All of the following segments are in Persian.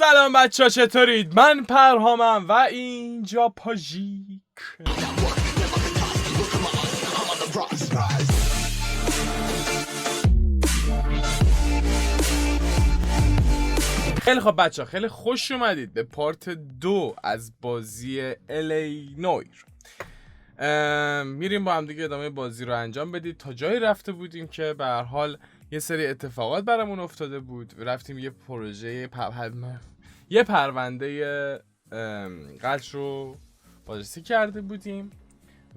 سلام بچه ها، چطورید؟ من پرهامم و اینجا پاژیک. خیلی خب بچه ها، خیلی خوش اومدید به پارت 2 از بازی L.A Noire. میریم با هم دیگه ادامه بازی رو انجام بدید. تا جایی رفته بودیم که به هر حال یه سری اتفاقات برامون افتاده بود. رفتیم یه پروژه یه پرونده قتل رو بازرسی کرده بودیم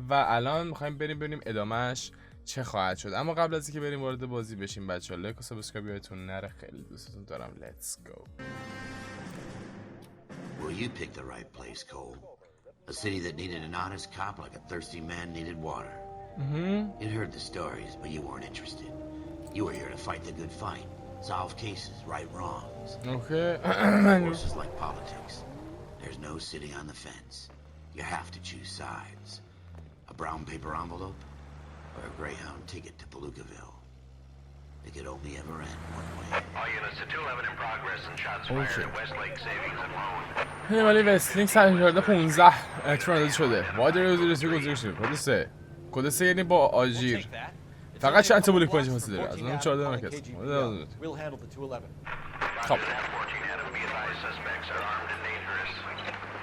و الان میخوایم بریم ببینیم ادامهش چه خواهد شد. اما قبل از اینکه بریم وارد بازی بشیم بچه‌ها، لایک و سابسکرایب یادتون نره. خیلی دوستتون دارم. Let's go. Well, you picked the right place, Cole. A city that needed an honest cop like a thirsty man needed water. You'd heard the stories, but you weren't interested. You were here to fight the good fight, solve cases, right wrongs. Okay. Forces like politics. There's no city on the fence. You have to choose sides. A brown paper envelope or a Greyhound ticket to Palookaville. It could only ever end one way. All units to 211 in progress and shots fired at Westlake Savings and Loan. ولی وستلینگ سرکارده 15 اتفاق شده. وادر روزی گذاشته شده. کد 3 یعنی با آژیر. فقط چند تا بولیک پوینت واسه داره. از اون 14 مرکز. خب.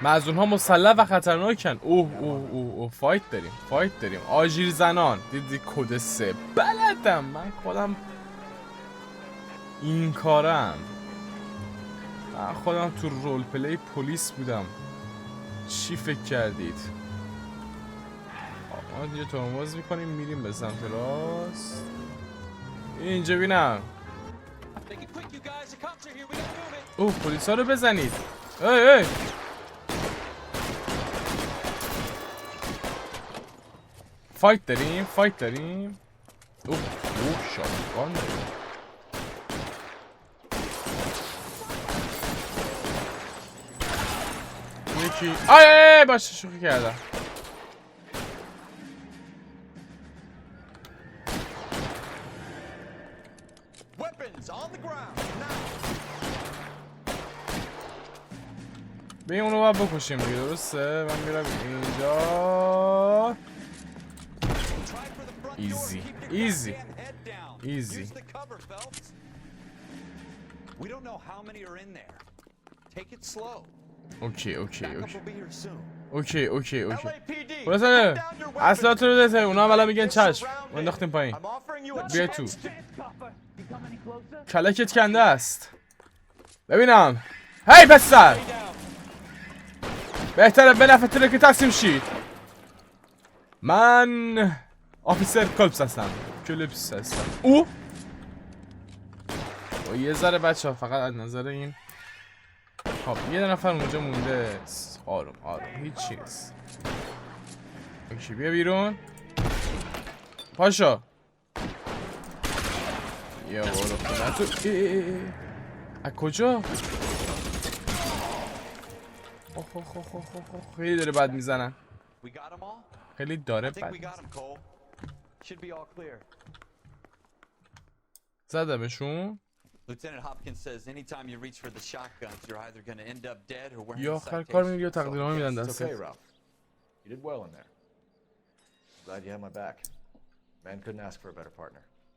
معزول‌ها مسلح و خطرناکن. اوه فایت داریم. آژیر زنان. دیدی کد 3 بلدم. من خودم این کارم. من خودم تو رول پلی پلیس بودم. چی فکر کردید؟ ما دیگه ترمز میکنیم میریم به سمت راست. اینجا بینم. پلیس ها رو بزنید. ای فایت داریم. شاتگان داریم. یکی باشه شوخی کردم. بیم اونو باید بکشیم دیگه، درسته؟ من میرم اینجا. ایزی اوکی برسانه اصلاتون رو دسته. اونا هم الان میگن چشم. انداختیم پایین. بیا تو. کلکت کنده است. ببینم. هی پسر، بهتره به نفع که تقسیم شید. من آفیسر کلپس هستم. او یه ذره بچه ها فقط از نظر این. خب یه نفر اونجا مونده. آروم هیچ چیز. اوکی بیا بیرون. پاشا. یا برو خونه تو. از کجا؟ خیلی داره بد میزنن. خیلی داره بد میزنن. زدمشون. یا آخر کار میگه یا تقدیرنامه میدن دسته.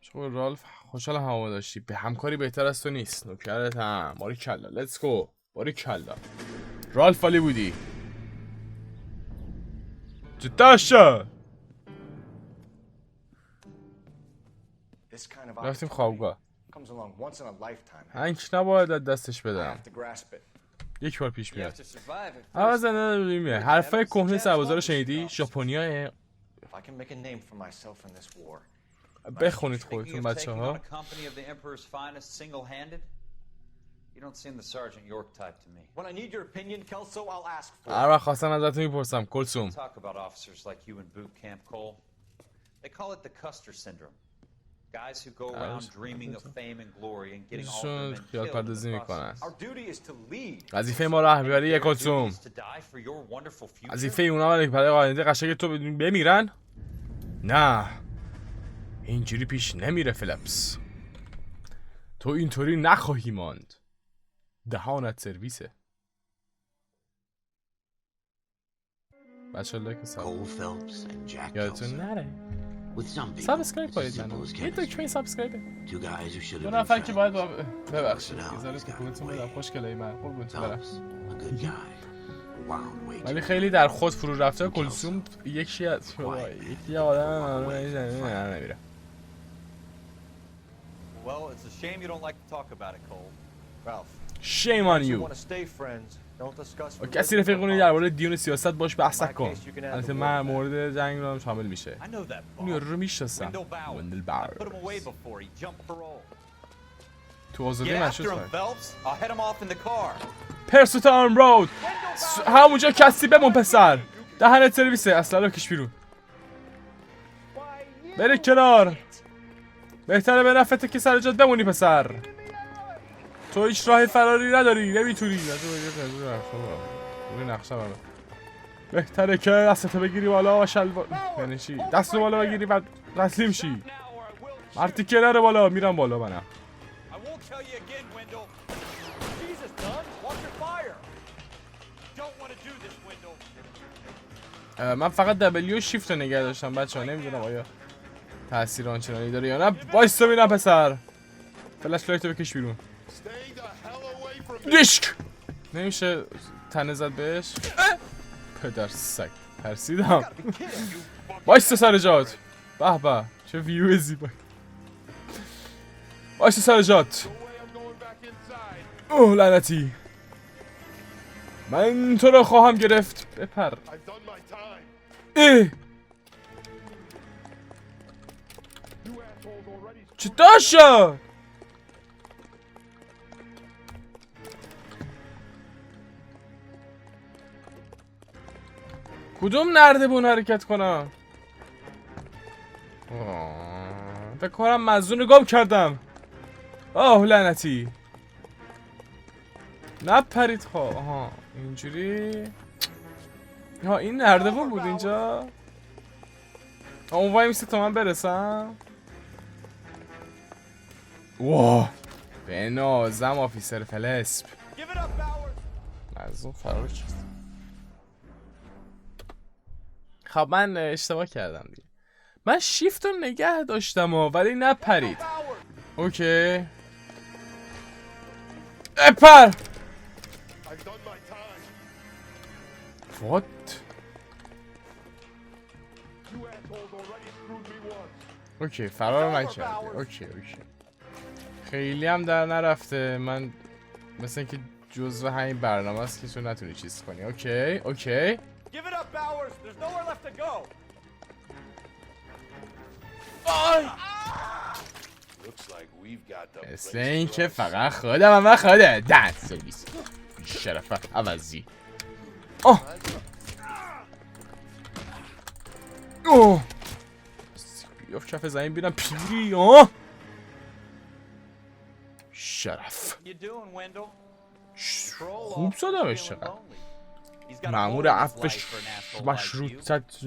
شما رالف خوشحال هوا داشتی. به همکاری بهتر از تو نیست. نوکرت هم. باری کلا. لیتس گو. باری کلا. رالف علی بودی. جداشا. رفتیم خوابگاه. هنگ نباید از دستش بدم. یک بار پیش میاد. عوض نمیاد. حرفای کهنه سربازا رو شنیدی؟ ژاپنیای بخونید خودتون بچه ها. هر وقت خواستم ازتون میپرسم کلسوم. ایشون خیال پردازی میکنن. وظیفه ما رهبری کلسوم. وظیفه اونا برای آینده قشنگ تو بمیرن؟ نه اینجوری پیش نمیره فلپس. تو اینطوری نخواهی ماند. دهانت سرویسه. بچه لایک Cole Phelps and Jack یادتون Kelso. نره With some people, سابسکرایب it's as کنید simple منو. as یه دکمه chemistry. سابسکرایب. Two guys who should دو have نفر been که باید friends. ببخشید Personalities یه ذره got تکونتون in the بدم. way. خوشگله من قربونتون برم. Phelps, a good guy, wound way ولی too خیلی در خود فرو رفته. کلثوم یکی از یکی آدم نمیره. Well, it's a shame you don't like to talk about it, Cole. Ralph. Shame on You you. want to stay friends. Don't discuss. کسی رفیق کنی درباره دیون سیاست باش بحث کن. البته من مورد جنگ رو هم شامل میشه. I know that. اون رو میشناسم. وندل باور. Put him away before he jumped parole. تو آزادی Get after مشروط him, Phelps. I'll head him off in the car. پرسوت آرم رود. همونجا کسی بمون پسر. دهنت سرویسه. اصلا رو کش بیرون. بری کنار. بهتره به نفته که سر جات بمونی پسر. تو هیچ راه فراری نداری. نمیتونی. روی نقشه برم. بهتره که دستتو بگیری بالا و شلوار. یعنی چی؟ دستو بالا بگیری و تسلیم شی. مرتی که نره بالا. میرم بالا منم. من فقط W شیفت رو نگه داشتم بچه ها. نمیدونم آیا تاثیر آنچنانی داره یا نه. وایستا ببینم پسر. فلش لایتو بکش بیرون. دیشک نمیشه تنه زد بهش. پدر سگ ترسیدم. وایستا سر جات. به به چه ویو زیبایی. وایستا سر جات. اوه لعنتی. من تو رو خواهم گرفت. بپر. چطور شد؟ کدوم نردبون حرکت کنم؟ فکر کنم مزدون رو گم کردم. آه لعنتی. نپرید خواه. آها اینجوری. ها این نردبون بود اینجا. اون وای میسته تا من برسم. واه به نازم آفیسر فلسپ. مزدون فرار کرد. خب من اشتباه کردم دیگه. من شیفت رو نگه داشتم ولی نپرید. اوکی اپر. What؟ اوکی فرار نکردی. اوکی خیلی هم در نرفته. من مثل اینکه جزو همین برنامه است که تو نتونی چیز کنی. اوکی مثل اینکه فقط خودم و خودت دست سرویس شرفت عوضی. بیاف کف زمین بیرم پیری. شرف خوب زدمش. چقدر مأمور عفوش مشروطت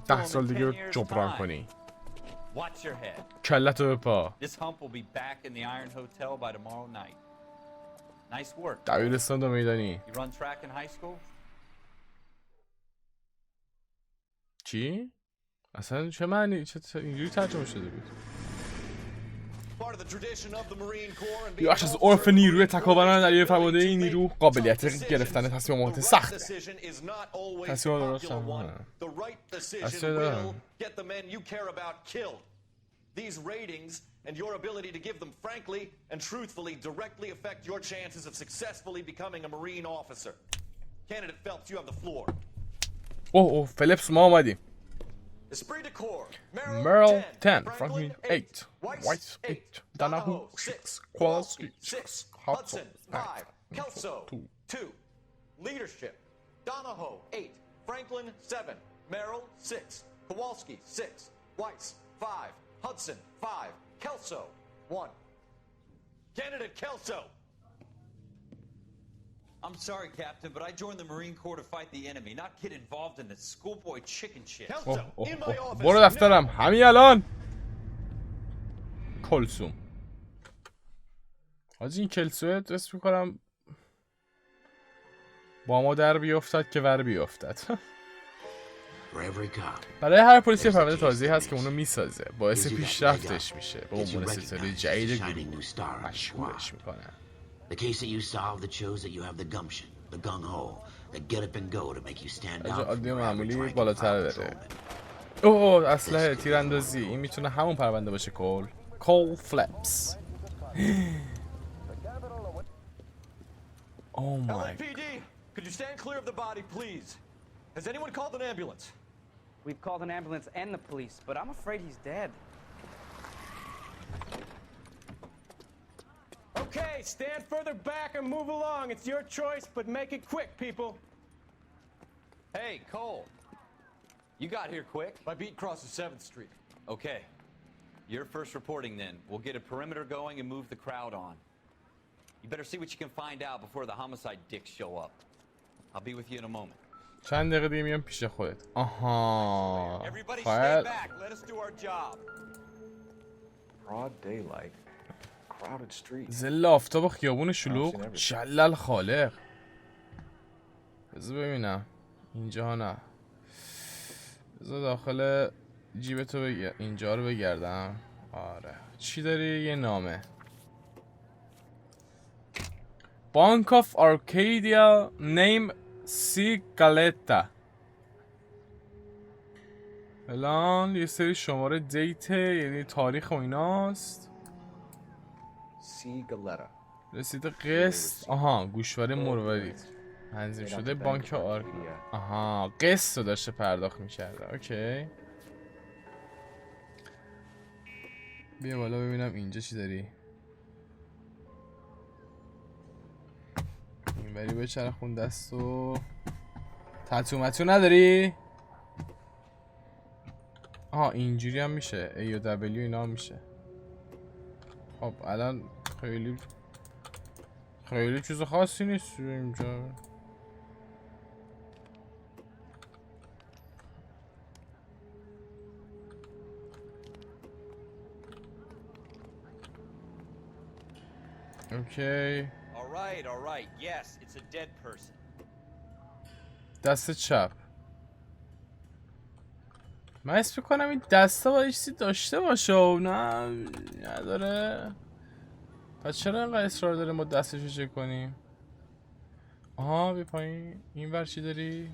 10 سال دیگه جبران کنی. کلتو به پا. دبیرستان دو میدانی. چی؟ اصلا چه معنی؟ چه اینجوری ترجمه شده بود؟ یه بخش از عرف نیروی تکاوران دریای فرمانده این نیرو قابلیت گرفتن تصمیمات سخته. تصمیمات These ratings and your ability to give them frankly and truthfully directly affect your chances of successfully becoming a Marine officer. Candidate Phelps, you have the floor. اوه فلیپس ما اومدیم. Esprit de corps. Merle 10, Franklin 8, White 8, Donahue 6, Kowalski 6, Hudson 5, Kelso 2. Leadership. Donahoe 8, Franklin 7, Merrill 6, Kowalski 6, Weiss 5, Hudson 5, Kelso 1. Candidate Kelso. I'm sorry, Captain, but I joined the Marine Corps to fight the enemy, not get involved in the schoolboy chicken shit. Kelso, in my office. برو دفترم همین الان. کلثوم. حاجی این کلسوه اسم میکنم با ما در بیافتد که ور بیافتد. For every cop, برای هر پلیسی پرونده تازه‌ای هست که اونو میسازه، باعث پیشرفتش میشه، به عنوان ستاره جدید گروه مشهورش میکنه. the case that you solved that shows that you have the gumption, the gung-ho, the get up and go to make you stand از out from عادی و your average معمولی rank and بالاتر file بره. patrolman. اوه اسلحه تیراندازی، این میتونه همون پرونده باشه. کول فلپس. Oh my. LAPD, could you stand clear of the body, please? Has anyone called an ambulance? We've called an ambulance and the police, but I'm afraid he's dead. Okay, stand further back and move along. It's your choice, but make it quick, people. Hey, Cole. You got here quick. My beat crosses 7th Street. Okay. You're first reporting then. We'll get a perimeter going and move the crowd on. You better see what you can find out before the homicide dicks show up. I'll be with you in a moment. چند دقیقه دیگه میام پیش خودت. آها. Everybody stay خیلی back. Let us do our job. Broad daylight, crowded street. ظل آفتاب و خیابون شلوغ. شلل خالق. بذار ببینم. اینجا نه. بذار داخل جیبتو اینجا رو بگردم. آره. چی داری؟ یه نامه. Bank of Arcadia name C. Galetta. الان یه سری شماره دیت، یعنی تاریخ و ایناست. C. Galetta. رسید قسط. آها گوشواره مروارید تنظیم شده بانک آرک. آها قسط رو داشته پرداخت میکرده. اوکی بیا بالا ببینم اینجا چی داری. این بری بچرخون دستو. تتو متو نداری؟ آها اینجوری هم میشه. A و W اینا هم میشه. خب الان خیلی چیز خاصی نیست اینجا. اوکی All right. Yes, it's a dead person. دست چپ. من اسم میکنم این دسته باید چیزی داشته باشه و نه نداره. پس چرا اینقدر اصرار داره ما دستشو چک کنیم؟ آها بی پایین. این ور چی داری؟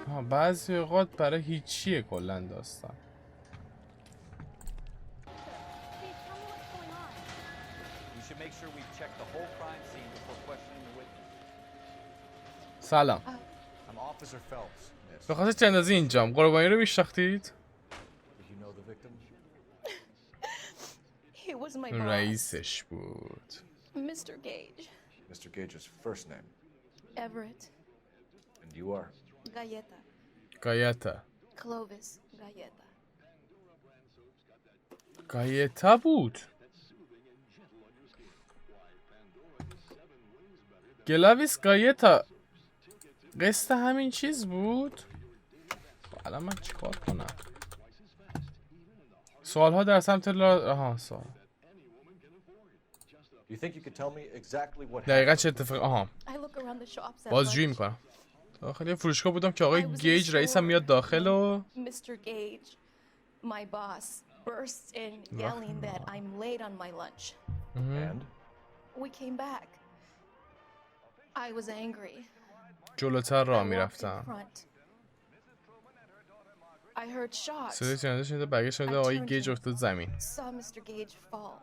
آها بعضی اوقات برای هیچیه کلن داستان. We should make sure we check the whole crime scene before questioning the witness. سلام. I'm Officer Phelps, miss. به خاطر چندازی اینجام. قربانی رو میشناختید؟ Did you know the victim? He was my boss, رئیسش بود. Mr. Gage. Mr. Gage's first name. Everett. And you are? Galleta. گایتا. Clovis. Galleta. گایتا بود. گلاویس گایتا. قسط همین چیز بود. الان من چیکار کنم؟ سوالها در سمت آها سوال. You think you could tell me exactly what دقیقا happened? چه اتفاقی؟ آها I look around the shops at بازجویی lunch. میکنم. داخل یه فروشگاه بودم که آقای گیج رئیسم میاد داخل و Mr. Gage, my boss, bursts in yelling that I'm late on my lunch. And? We came back. I was angry. جلوتر I راه walked in میرفتم. front. I heard shots. صدای تیراندازی شنیده برگشت شده آقای گیج افتاد زمین. Saw Mr. Gage fall.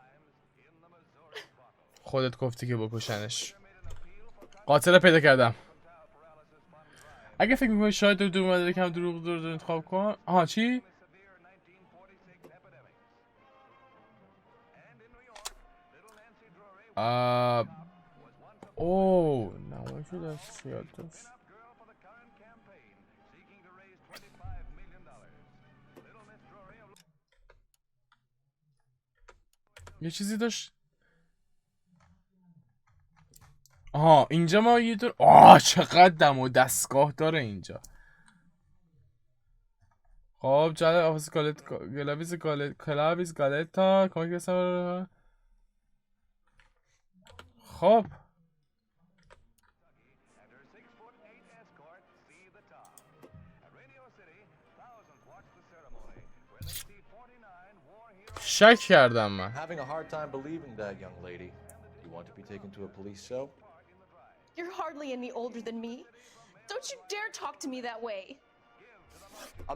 خودت گفتی که بکشنش. قاتل پیدا کردم. اگه فکر میکنی شاید دور اومده کم دروغ انتخاب کن. آها چی؟ اوه نمایی شده از یاد داشت. یه چیزی داشت. آها اینجا ما یه دور. چقدر دم و دستگاه داره اینجا. خب جلد آفیس گالت گلاویز گالتا کمک بسیم. خب شک کردم من. Having a hard time believing that, young lady. You want to be taken to a police show? You're hardly any older than me. Don't you dare talk to me that way.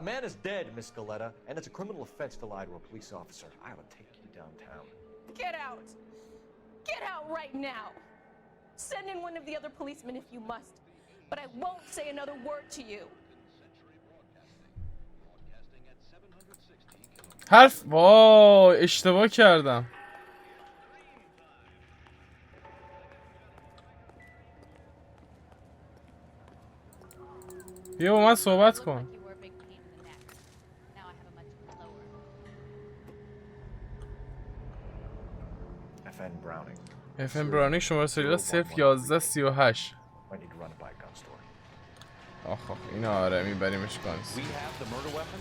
A man is dead, Miss Galetta, and it's a criminal offense to lie to a police officer. I will take you downtown. Get out. Get out right now. Send in one of the other policemen if you must, but I won't say another word to you. حرف وای اشتباه کردم. بیا با من صحبت کن. FN Browning. FN Browning شماره سریال 01138. I need to run it by a gun store. آخ اینو آره میبریمش گانس. We have the murder weapon?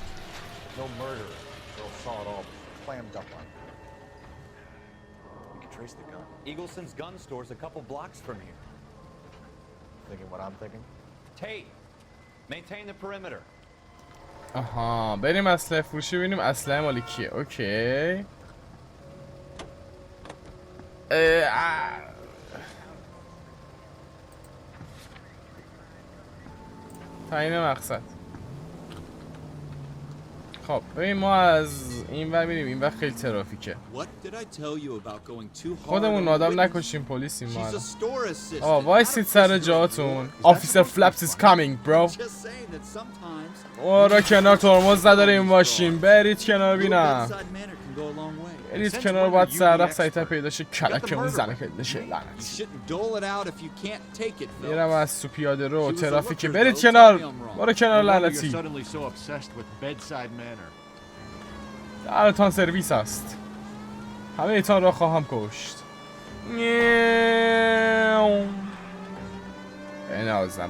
No murder. Girl saw it all, clammed up on it. We can trace the gun. Eagleson's gun store's a couple blocks from here. Thinking what I'm thinking? Tate, maintain the perimeter. آها بریم اسلحه فروشی ببینیم اسلحه مال کیه. اوکی. تعیین مقصد. خب ببین ما از این ور میریم این ور خیلی ترافیکه. خودمون آدم نکشیم پلیسیم ما. آه وایسید سر جاتون. آفیسر فلپس is coming bro. را کنار ترمز نداره این ماشین. برید کنار بینم. برید کنار باید سررخ سریعتر پیدا شه کلکمون زنه پیدا شه لعنتی. میرم از تو پیاده رو ترافیکه. برید کنار. برو کنار لعنتی. درتان سرویس است. همه ایتان را خواهم کشت.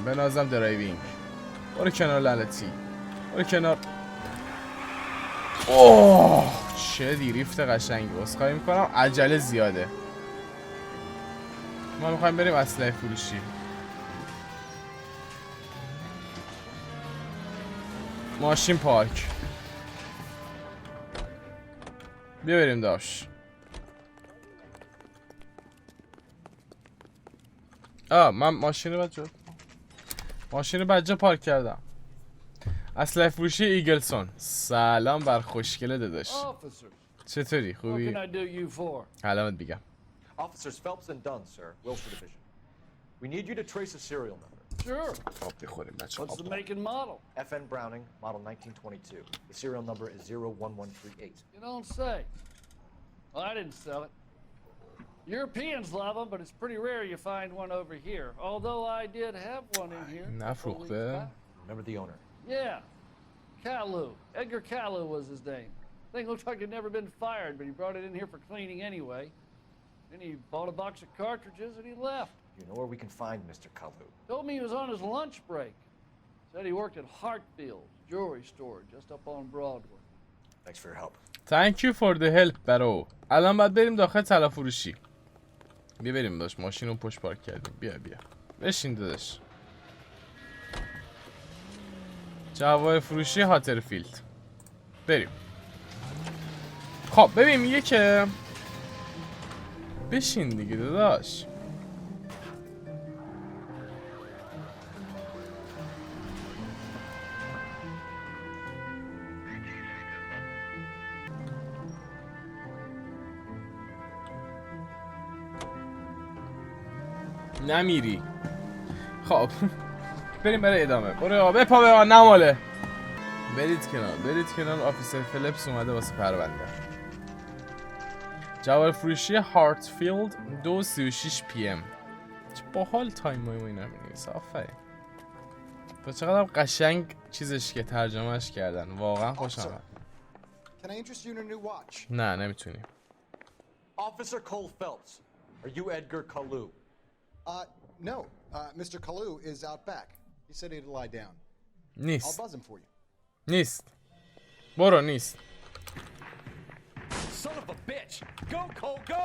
بنازم درایوینگ. برو کنار لعنتی. برو کنار. اوه چه دیریفت قشنگی. عذرخواهی میکنم عجله زیاده. ما میخوایم بریم اسلحه فروشی. ماشین پارک. بیا بریم داش. من ماشین بجا پارک کردم. اسلحه فروشی ایگلسون. سلام بر خوشگله داداش. چطوری خوبی؟ علامت میگم. Officers Phelps and Dunn, sir. Wilshire Division. We need you to trace a serial number. Sure. خب بخوریم بچه. What's the make and model? FN Browning, model 1922. The serial number is 01138. You don't say. Well, I didn't sell it. Europeans love them, but it's pretty rare you find one over here. Although I did have one in here. نفروخته. Remember the owner? Yeah. Kalu. Edgar Kalu was his name. Thing looked like it'd never been fired, but he brought it in here for cleaning anyway. Then he bought a box of cartridges and he left. You know where we can find Mr. Kalu? Told me he was on his lunch break. Said he worked at Hartfield's jewelry store just up on Broadway. Thanks for your help. Thank you for the help برو. الان باید بریم داخل طلا فروشی. بیا بریم داش ماشین رو پشت پارک کردیم. بیا بشین داداش. جواهر فروشی هاترفیلد. بریم. خب ببین میگه که بشین دیگه داداش. نمیری. خب بریم برای ادامه. برو بپا به آن نماله. برید کنار آفیسر فلپس اومده واسه پرونده. جواهر فروشی هارتفیلد 2:36 PM. چه باحال تایم اینا می‌نویسه. آفرین. تو چقدر قشنگ چیزش که ترجمهش کردن. واقعا خوشم اومد. نه نمیتونی. Officer Cole Phelps, are you Edgar Kalu? No. Mr. Kalu is out back. He said he'd lie down. نیست. I'll buzz him for you. نیست. برو نیست. Son of a bitch! Go, Cole, go!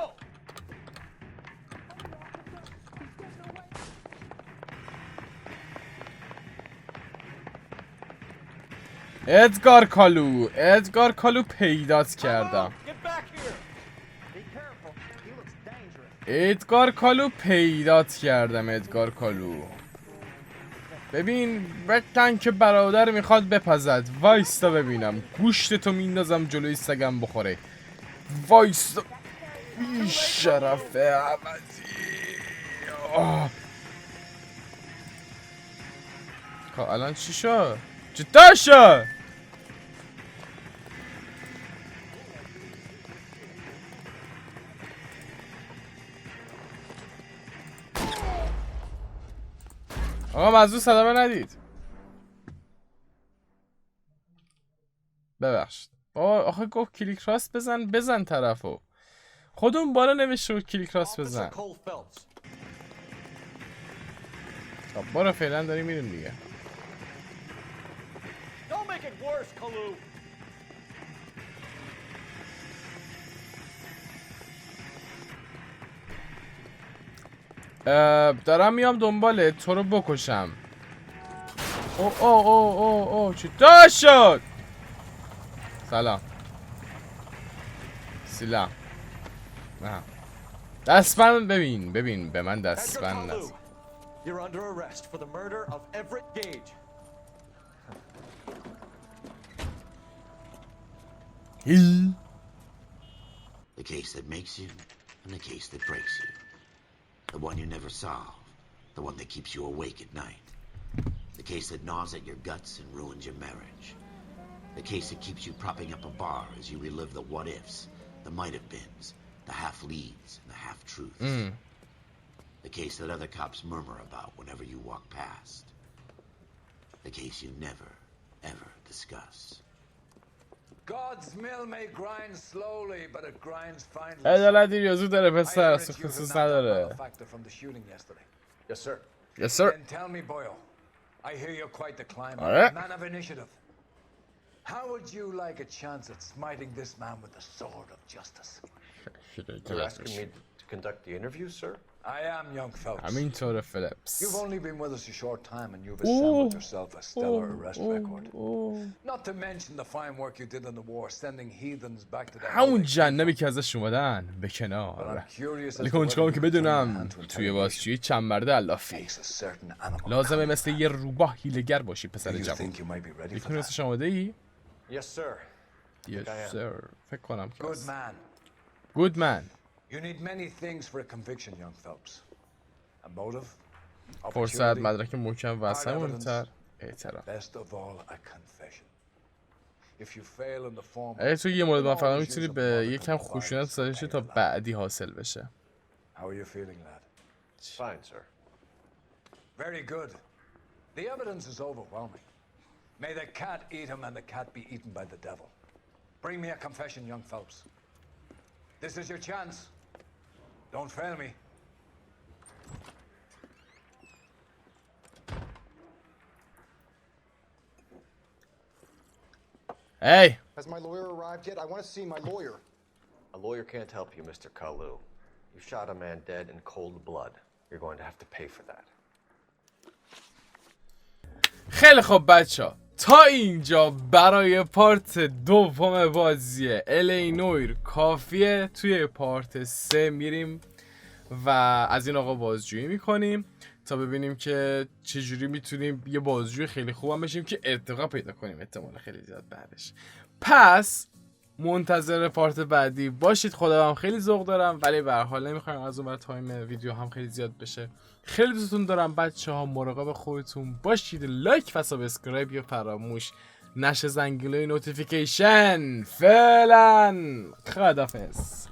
ادگار کالو پیدات کردم. ادگار کالو ببین بکن که برادر میخواد بپزد. وایستا ببینم گوشت تو میندازم جلوی سگم بخوره. وایستا بی شرف عوضی. الان چی شد؟ چطور شد؟ آقا مزدور صدمه ندید. ببخشید آخه گفت کلیک راست بزن طرفو. خودمون بالا نوشته بود کلیک راست بزن. خب برو فعلا داریم میریم دیگه. دارم میام دنباله تو رو بکشم. او چی شد؟ سلام. دستبند ببین به من دستبند نزن. You're under arrest for the murder of Everett Gage. The case that makes you and the case that breaks you. The one you never solve. The one that keeps you awake at night. The case that gnaws at your guts and ruins your marriage. The case that keeps you propping up a bar as you relive the what-ifs, the might-have-beens, the half-leads, and the half-truths. The case that other cops murmur about whenever you walk past. The case you never, ever discuss. God's mill may grind slowly, but it grinds finally. عدالتی ریاضی داره پسر، خصوص نداره. Yes, sir. Yes, sir. Then tell me, Boyle. I hear you're quite the climber, Alright. a man of initiative. How would you like a chance at smiting this man with the sword of justice? You're asking me to conduct the interview, sir? I am, young Phelps. همینطور فیلیپس. You've only been with us a short time and you've assembled yourself a stellar arrest record. Not to mention the fine work you did in the war, sending heathens back to their همون جهنمی که ازش اومدن به کنار. ولی کنجکاوم که بدونم توی بازجویی چند مرده علافی. لازمه مثل یه روباه هیلگر باشی پسر جوان. میکنی راستش آماده ای؟ Yes, sir. Yes, sir. فکر کنم که Good man. Good man. You need many things for a conviction, young Phelps. A motive, فرصت، مدرک محکم و از مهمتر اعتراف. best of all, a confession. If you fail in the form, اگه تو یه مورد موفقیت میتونی به یکم خشونت سازش تا بعدی حاصل بشه. How are you feeling, lad? Fine, sir. Very good. The evidence is overwhelming. May the cat eat him and the cat be eaten by the devil. Bring me a confession, young Phelps. This is your chance. Don't fail me. Hey! Has my lawyer arrived yet? I want to see my lawyer. A lawyer can't help you, Mr. Kalu. You shot a man dead in cold blood. You're going to have to pay for that. خیلی خوب بچه‌ها، تا اینجا برای پارت دوم بازی L.A Noire کافیه. توی پارت 3 میریم و از این آقا بازجویی میکنیم تا ببینیم که چجوری میتونیم یه بازجوی خیلی خوب هم بشیم که ارتقا پیدا کنیم احتمال خیلی زیاد بعدش. پس منتظر پارت بعدی باشید. خودم هم خیلی ذوق دارم ولی به هر حال نمیخوایم از اون ور تایم ویدیو هم خیلی زیاد بشه. خیلی دوستتون دارم بچه‌ها، مراقب خودتون باشید. لایک و سابسکرایب یا فراموش نشه، زنگوله نوتیفیکیشن. فعلا خداحافظ.